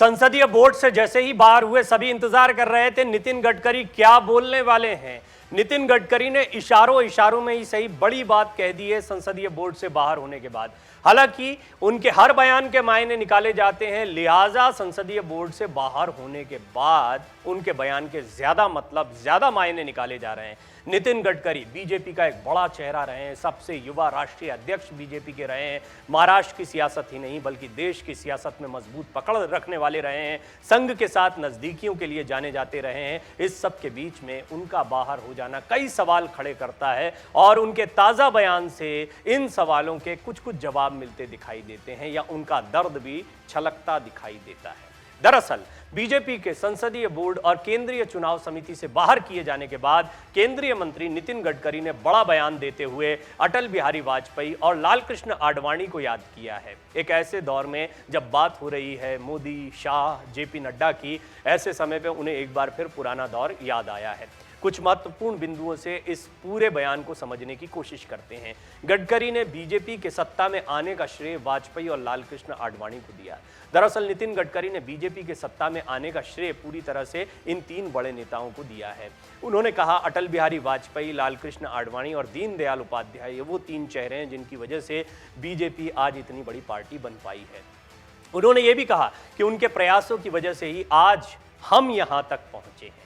संसदीय बोर्ड से जैसे ही बाहर हुए सभी इंतजार कर रहे थे नितिन गडकरी क्या बोलने वाले हैं। नितिन गडकरी ने इशारों इशारों में ही सही बड़ी बात कह दी है संसदीय बोर्ड से बाहर होने के बाद। हालांकि उनके हर बयान के मायने निकाले जाते हैं, लिहाजा संसदीय बोर्ड से बाहर होने के बाद उनके बयान के ज्यादा मतलब ज्यादा मायने निकाले जा रहे हैं। नितिन गडकरी बीजेपी का एक बड़ा चेहरा रहे हैं, सबसे युवा राष्ट्रीय अध्यक्ष बीजेपी के रहे हैं, महाराष्ट्र की सियासत ही नहीं बल्कि देश की सियासत में मजबूत पकड़ रखने वाले रहे हैं, संघ के साथ नजदीकियों के लिए जाने जाते रहे हैं। इस सब के बीच में उनका बाहर हो जाना कई सवाल खड़े करता है और उनके ताजा बयान से इन सवालों के कुछ कुछ जवाब मिलते दिखाई देते हैं या उनका दर्द भी छलकता दिखाई देता है। दरअसल बीजेपी के संसदीय बोर्ड और केंद्रीय चुनाव समिति से बाहर किए जाने के बाद केंद्रीय मंत्री नितिन गडकरी ने बड़ा बयान देते हुए अटल बिहारी वाजपेयी और लालकृष्ण आडवाणी को याद किया है। एक ऐसे दौर में जब बात हो रही है मोदी, शाह, जेपी नड्डा की, ऐसे समय पे उन्हें एक बार फिर पुराना दौर याद आया है। कुछ महत्वपूर्ण बिंदुओं से इस पूरे बयान को समझने की कोशिश करते हैं। गडकरी ने बीजेपी के सत्ता में आने का श्रेय वाजपेयी और लालकृष्ण आडवाणी को दिया। दरअसल नितिन गडकरी ने बीजेपी के सत्ता में आने का श्रेय पूरी तरह से इन तीन बड़े नेताओं को दिया है। उन्होंने कहा अटल बिहारी वाजपेयी, लालकृष्ण आडवाणी और दीनदयाल उपाध्याय ये वो तीन चेहरे हैं जिनकी वजह से बीजेपी आज इतनी बड़ी पार्टी बन पाई है। उन्होंने ये भी कहा कि उनके प्रयासों की वजह से ही आज हम यहां तक पहुंचे हैं।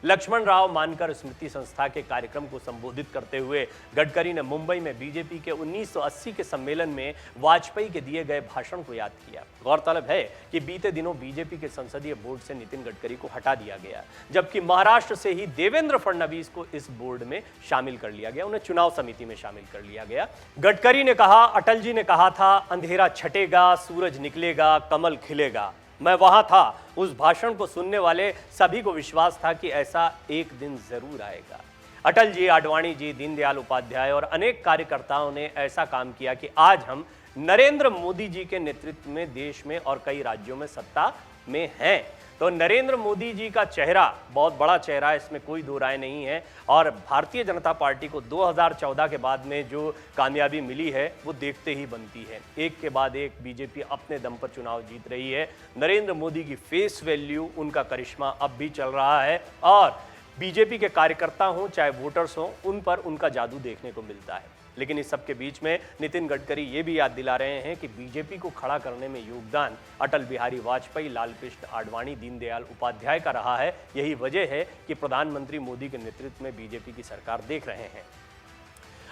लक्ष्मण राव मानकर स्मृति संस्था के कार्यक्रम को संबोधित करते हुए गडकरी ने मुंबई में बीजेपी के 1980 के सम्मेलन में वाजपेयी के दिए गए भाषण को याद किया। गौरतलब है कि बीते दिनों बीजेपी के संसदीय बोर्ड से नितिन गडकरी को हटा दिया गया, जबकि महाराष्ट्र से ही देवेंद्र फडणवीस को इस बोर्ड में शामिल कर लिया गया, उन्हें चुनाव समिति में शामिल कर लिया गया। गडकरी ने कहा, अटल जी ने कहा था अंधेरा छटेगा, सूरज निकलेगा, कमल खिलेगा। मैं वहां था, उस भाषण को सुनने वाले सभी को विश्वास था कि ऐसा एक दिन जरूर आएगा। अटल जी, आडवाणी जी, दीनदयाल उपाध्याय और अनेक कार्यकर्ताओं ने ऐसा काम किया कि आज हम नरेंद्र मोदी जी के नेतृत्व में देश में और कई राज्यों में सत्ता में हैं। तो नरेंद्र मोदी जी का चेहरा बहुत बड़ा चेहरा है, इसमें कोई दो राय नहीं है। और भारतीय जनता पार्टी को 2014 के बाद में जो कामयाबी मिली है वो देखते ही बनती है। एक के बाद एक बीजेपी अपने दम पर चुनाव जीत रही है। नरेंद्र मोदी की फेस वैल्यू, उनका करिश्मा अब भी चल रहा है और बीजेपी के कार्यकर्ता हों चाहे वोटर्स हों, उन पर उनका जादू देखने को मिलता है। लेकिन इस सब के बीच में नितिन गडकरी ये भी याद दिला रहे हैं कि बीजेपी को खड़ा करने में योगदान अटल बिहारी वाजपेयी, लालकृष्ण आडवाणी, दीनदयाल उपाध्याय का रहा है। यही वजह है कि प्रधानमंत्री मोदी के नेतृत्व में बीजेपी की सरकार देख रहे हैं।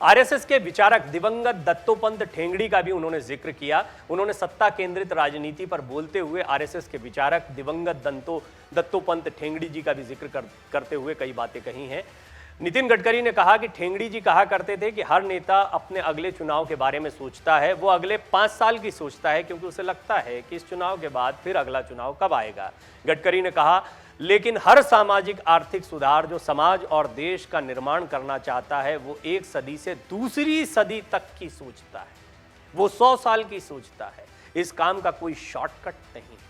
आरएसएस के विचारक दिवंगत दत्तोपंत ठेंगड़ी का भी उन्होंने जिक्र किया। उन्होंने सत्ता केंद्रित राजनीति पर बोलते हुए आरएसएस के विचारक दिवंगत दत्तोपंत ठेंगड़ी जी का भी जिक्र करते हुए कई बातें कही हैं। नितिन गडकरी ने कहा कि ठेंगड़ी जी कहा करते थे कि हर नेता अपने अगले चुनाव के बारे में सोचता है, वो अगले 5 साल की सोचता है क्योंकि उसे लगता है कि इस चुनाव के बाद फिर अगला चुनाव कब आएगा। गडकरी ने कहा लेकिन हर सामाजिक आर्थिक सुधार जो समाज और देश का निर्माण करना चाहता है वो एक सदी से दूसरी सदी तक की सोचता है, वो 100 साल की सोचता है। इस काम का कोई शॉर्टकट नहीं है।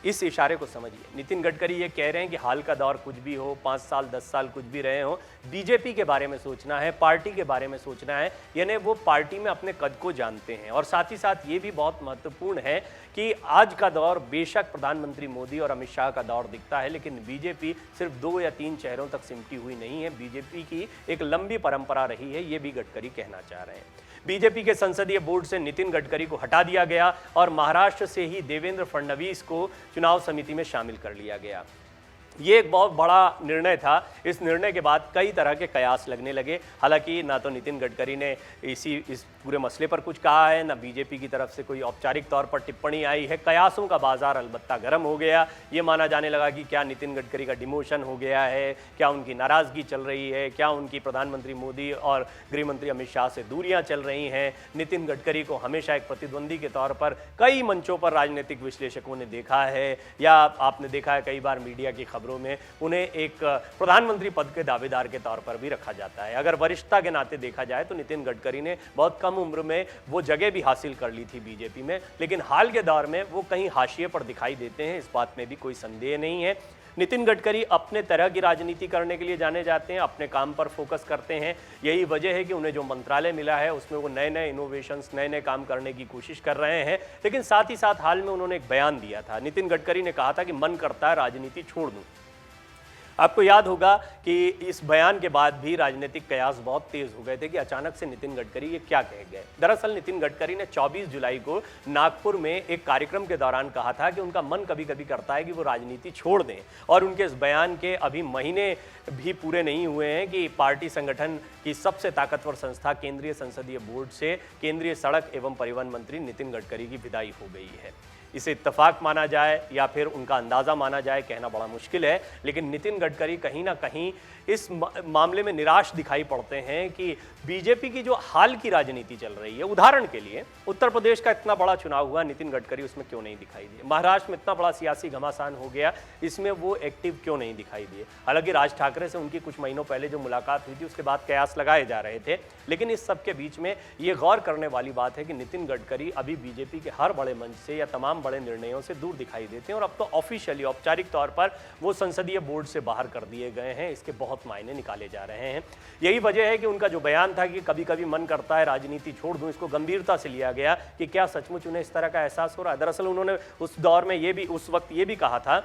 इस इशारे को समझिए। नितिन गडकरी ये कह रहे हैं कि हाल का दौर कुछ भी हो, 5 साल 10 साल कुछ भी रहे हो, बीजेपी के बारे में सोचना है, पार्टी के बारे में सोचना है। यानी वो पार्टी में अपने कद को जानते हैं। और साथ ही साथ ये भी बहुत महत्वपूर्ण है कि आज का दौर बेशक प्रधानमंत्री मोदी और अमित शाह का दौर दिखता है, लेकिन बीजेपी सिर्फ 2 या 3 चेहरों तक सिमटी हुई नहीं है। बीजेपी की एक लंबी परंपरा रही है, ये भी गडकरी कहना चाह रहे हैं। बीजेपी के संसदीय बोर्ड से नितिन गडकरी को हटा दिया गया और महाराष्ट्र से ही देवेंद्र फडणवीस को चुनाव समिति में शामिल कर लिया गया। ये एक बहुत बड़ा निर्णय था। इस निर्णय के बाद कई तरह के कयास लगने लगे। हालांकि ना तो नितिन गडकरी ने इस पूरे मसले पर कुछ कहा है, ना बीजेपी की तरफ से कोई औपचारिक तौर पर टिप्पणी आई है। कयासों का बाजार अलबत्ता गर्म हो गया। ये माना जाने लगा कि क्या नितिन गडकरी का डिमोशन हो गया है, क्या उनकी नाराजगी चल रही है, क्या उनकी प्रधानमंत्री मोदी और गृहमंत्री अमित शाह से दूरियां चल रही हैं। नितिन गडकरी को हमेशा एक प्रतिद्वंदी के तौर पर कई मंचों पर राजनीतिक विश्लेषकों ने देखा है, या आपने देखा है कई बार मीडिया की खबरों में उन्हें एक प्रधानमंत्री पद के दावेदार के तौर पर भी रखा जाता है। अगर वरिष्ठता के नाते देखा जाए तो नितिन गडकरी ने बहुत कम उम्र में वो जगह भी हासिल कर ली थी बीजेपी में, लेकिन हाल के दौर में वो कहीं हाशिए पर दिखाई देते हैं, इस बात में भी कोई संदेह नहीं है। नितिन गडकरी अपने तरह की राजनीति करने के लिए जाने जाते हैं, अपने काम पर फोकस करते हैं। यही वजह है कि उन्हें जो मंत्रालय मिला है उसमें वो नए नए इनोवेशंस, नए नए काम करने की कोशिश कर रहे हैं। लेकिन साथ ही साथ हाल में उन्होंने एक बयान दिया था। नितिन गडकरी ने कहा था कि मन करता है राजनीति छोड़ दूं। आपको याद होगा कि इस बयान के बाद भी राजनीतिक कयास बहुत तेज हो गए थे कि अचानक से नितिन गडकरी ये क्या कह गए। दरअसल नितिन गडकरी ने 24 जुलाई को नागपुर में एक कार्यक्रम के दौरान कहा था कि उनका मन कभी कभी करता है कि वो राजनीति छोड़ दें, और उनके इस बयान के अभी महीने भी पूरे नहीं हुए हैं कि पार्टी संगठन की सबसे ताकतवर संस्था केंद्रीय संसदीय बोर्ड से केंद्रीय सड़क एवं परिवहन मंत्री नितिन गडकरी की विदाई हो गई है। इसे इत्तेफाक माना जाए या फिर उनका अंदाज़ा माना जाए, कहना बड़ा मुश्किल है, लेकिन नितिन गडकरी कहीं ना कहीं इस मामले में निराश दिखाई पड़ते हैं कि बीजेपी की जो हाल की राजनीति चल रही है, उदाहरण के लिए उत्तर प्रदेश का इतना बड़ा चुनाव हुआ, नितिन गडकरी उसमें क्यों नहीं दिखाई दिए। महाराष्ट्र में इतना बड़ा सियासी घमासान हो गया, इसमें वो एक्टिव क्यों नहीं दिखाई दिए। हालांकि राज ठाकरे से उनकी कुछ महीनों पहले जो मुलाकात हुई थी उसके बाद कयास लगाए जा रहे थे, लेकिन इस सब के बीच में ये गौर करने वाली बात है कि नितिन गडकरी अभी बीजेपी के हर बड़े मंच से या तमाम बड़े निर्णयों से दूर दिखाई देते हैं, और अब तो ऑफिशियली, औपचारिक तौर पर वो संसदीय बोर्ड से बाहर कर दिए गए हैं। इसके बहुत मायने निकाले जा रहे हैं। यही वजह है कि उनका जो बयान था कि कभी कभी मन करता है राजनीति छोड़ दूं, इसको गंभीरता से लिया गया कि क्या सचमुच उन्हें इस तरह का एहसास हो रहा है। दरअसल उन्होंने उस दौर में उस वक्त ये भी कहा था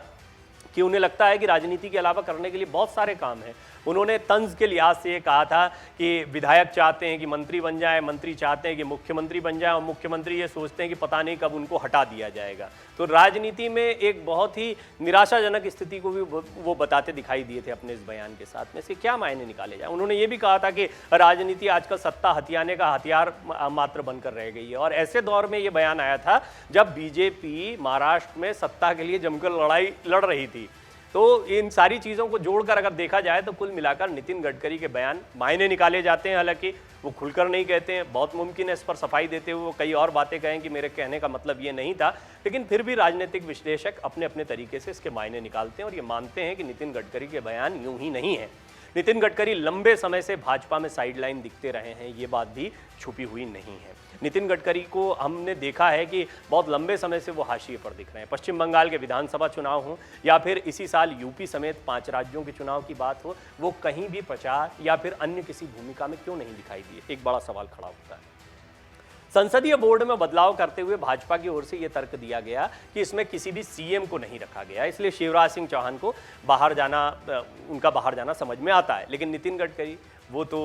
कि उन्हें लगता है कि राजनीति के अलावा करने के लिए बहुत सारे काम हैं। उन्होंने तंज के लिहाज से ये कहा था कि विधायक चाहते हैं कि मंत्री बन जाए, मंत्री चाहते हैं कि मुख्यमंत्री बन जाए, और मुख्यमंत्री ये सोचते हैं कि पता नहीं कब उनको हटा दिया जाएगा। तो राजनीति में एक बहुत ही निराशाजनक स्थिति को भी वो बताते दिखाई दिए थे अपने इस बयान के साथ में। से क्या मायने निकाले जाए। उन्होंने ये भी कहा था कि राजनीति आजकल सत्ता हथियाने का हथियार मात्र बनकर रह गई है, और ऐसे दौर में ये बयान आया था जब बीजेपी महाराष्ट्र में सत्ता के लिए जमकर लड़ाई लड़ रही थी। तो इन सारी चीज़ों को जोड़कर अगर देखा जाए तो कुल मिलाकर नितिन गडकरी के बयान मायने निकाले जाते हैं। हालांकि वो खुलकर नहीं कहते हैं, बहुत मुमकिन है इस पर सफाई देते हुए वो कई और बातें कहें कि मेरे कहने का मतलब ये नहीं था, लेकिन फिर भी राजनीतिक विश्लेषक अपने अपने तरीके से इसके मायने निकालते हैं और ये मानते हैं कि नितिन गडकरी के बयान यूं ही नहीं है। नितिन गडकरी लंबे समय से भाजपा में साइडलाइन दिखते रहे हैं, ये बात भी छुपी हुई नहीं है। नितिन गडकरी को हमने देखा है कि बहुत लंबे समय से वो हाशिए पर दिख रहे हैं। पश्चिम बंगाल के विधानसभा चुनाव हो या फिर इसी साल यूपी समेत 5 राज्यों के चुनाव की बात हो, वो कहीं भी प्रचार या फिर अन्य किसी भूमिका में क्यों नहीं दिखाई दिए, एक बड़ा सवाल खड़ा होता है। संसदीय बोर्ड में बदलाव करते हुए भाजपा की ओर से यह तर्क दिया गया कि इसमें किसी भी सीएम को नहीं रखा गया, इसलिए शिवराज सिंह चौहान को उनका बाहर जाना समझ में आता है। लेकिन नितिन गडकरी वो तो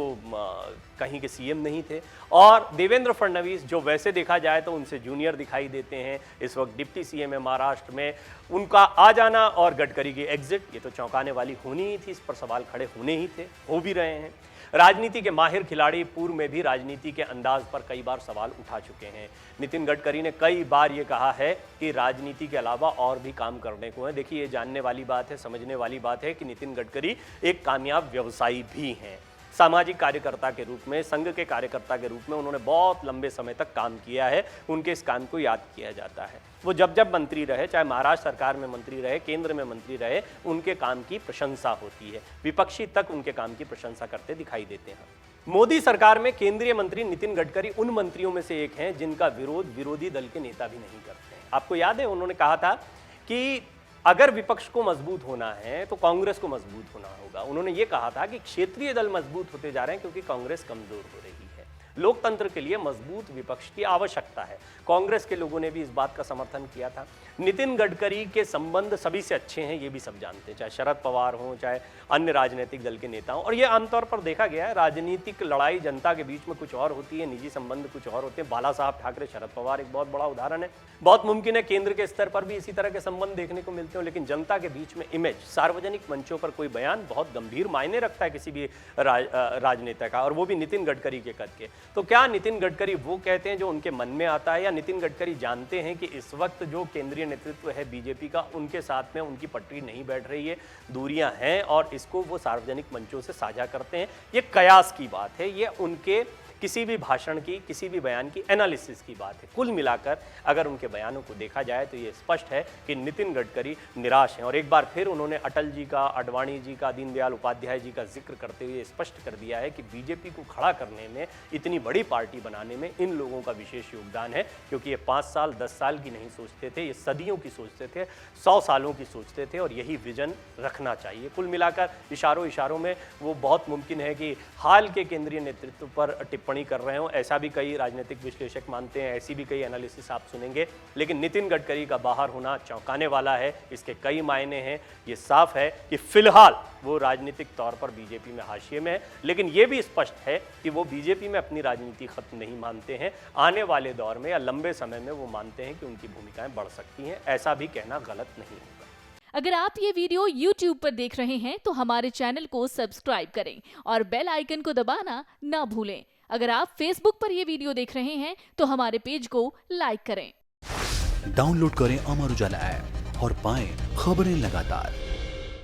कहीं के सीएम नहीं थे, और देवेंद्र फडणवीस जो वैसे देखा जाए तो उनसे जूनियर दिखाई देते हैं, इस वक्त डिप्टी सीएम है महाराष्ट्र में, उनका आ जाना और गडकरी की एग्जिट ये तो चौंकाने वाली होनी ही थी, इस पर सवाल खड़े होने ही थे, हो भी रहे हैं। राजनीति के माहिर खिलाड़ी पूर्व में भी राजनीति के अंदाज पर कई बार सवाल उठा चुके हैं। नितिन गडकरी ने कई बार ये कहा है कि राजनीति के अलावा और भी काम करने को है। देखिए, ये जानने वाली बात है, समझने वाली बात है कि नितिन गडकरी एक कामयाब व्यवसायी भी हैं। सामाजिक कार्यकर्ता के रूप में, संघ के कार्यकर्ता के रूप में उन्होंने बहुत लंबे समय तक काम किया है। उनके इस काम को याद किया जाता है। वो जब जब मंत्री रहे, चाहे महाराष्ट्र सरकार में मंत्री रहे, केंद्र में मंत्री रहे, उनके काम की प्रशंसा होती है। विपक्षी तक उनके काम की प्रशंसा करते दिखाई देते हैं। मोदी सरकार में केंद्रीय मंत्री नितिन गडकरी उन मंत्रियों में से एक हैं जिनका विरोध विरोधी दल के नेता भी नहीं करते हैं। आपको याद है, उन्होंने कहा था कि अगर विपक्ष को मजबूत होना है तो कांग्रेस को मजबूत होना होगा। उन्होंने ये कहा था कि क्षेत्रीय दल मजबूत होते जा रहे हैं क्योंकि कांग्रेस कमजोर हो रही है। लोकतंत्र के लिए मजबूत विपक्ष की आवश्यकता है। कांग्रेस के लोगों ने भी इस बात का समर्थन किया था। नितिन गडकरी के संबंध सभी से अच्छे हैं, ये भी सब जानते हैं, चाहे शरद पवार हों, चाहे अन्य राजनीतिक दल के नेता हों। और ये आमतौर पर देखा गया है, राजनीतिक लड़ाई जनता के बीच में कुछ और होती है, निजी संबंध कुछ और होते हैं। बाला साहब ठाकरे, शरद पवार एक बहुत बड़ा उदाहरण है। बहुत मुमकिन है केंद्र के स्तर पर भी इसी तरह के संबंध देखने को मिलते हो, लेकिन जनता के बीच में इमेज, सार्वजनिक मंचों पर कोई बयान बहुत गंभीर मायने रखता है किसी भी राजनेता का, और वो भी नितिन गडकरी के कद के। तो क्या नितिन गडकरी वो कहते हैं जो उनके मन में आता है, या नितिन गडकरी जानते हैं कि इस वक्त जो केंद्रीय नेतृत्व है बीजेपी का, उनके साथ में उनकी पटरी नहीं बैठ रही है, दूरियां हैं, और इसको वो सार्वजनिक मंचों से साझा करते हैं? ये कयास की बात है, ये उनके किसी भी भाषण की, किसी भी बयान की एनालिसिस की बात है। कुल मिलाकर अगर उनके बयानों को देखा जाए तो ये स्पष्ट है कि नितिन गडकरी निराश हैं। और एक बार फिर उन्होंने अटल जी का, आडवाणी जी का, दीनदयाल उपाध्याय जी का जिक्र करते हुए स्पष्ट कर दिया है कि बीजेपी को खड़ा करने में, इतनी बड़ी पार्टी बनाने में इन लोगों का विशेष योगदान है, क्योंकि ये 5 साल 10 साल की नहीं सोचते थे, ये सदियों की सोचते थे, 100 सालों की सोचते थे, और यही विजन रखना चाहिए। कुल मिलाकर इशारों में वो बहुत मुमकिन है कि हाल के केंद्रीय नेतृत्व पर टिप्पणी कर रहे हो, ऐसा भी कई राजनीतिक विश्लेषक मानते हैं, ऐसी भी कई एनालिसिस आप सुनेंगे। लेकिन नितिन गडकरी का बाहर होना चौंकाने वाला है, इसके कई मायने हैं। ये साफ है कि फिलहाल वो राजनीतिक तौर पर बीजेपी में हाशिए में है, लेकिन ये भी स्पष्ट है कि वो बीजेपी में अपनी राजनीति खत्म नहीं मानते हैं। आने वाले दौर में या लंबे समय में वो मानते हैं कि उनकी भूमिकाएं बढ़ सकती हैं। ऐसा भी कहना गलत नहीं होगा। अगर आप ये वीडियो YouTube पर देख रहे हैं तो हमारे चैनल को सब्सक्राइब करें और बेल आइकन को दबाना ना भूलें। अगर आप Facebook पर ये वीडियो देख रहे हैं तो हमारे पेज को लाइक करें। डाउनलोड करें अमर उजाला ऐप और पाएं खबरें लगातार।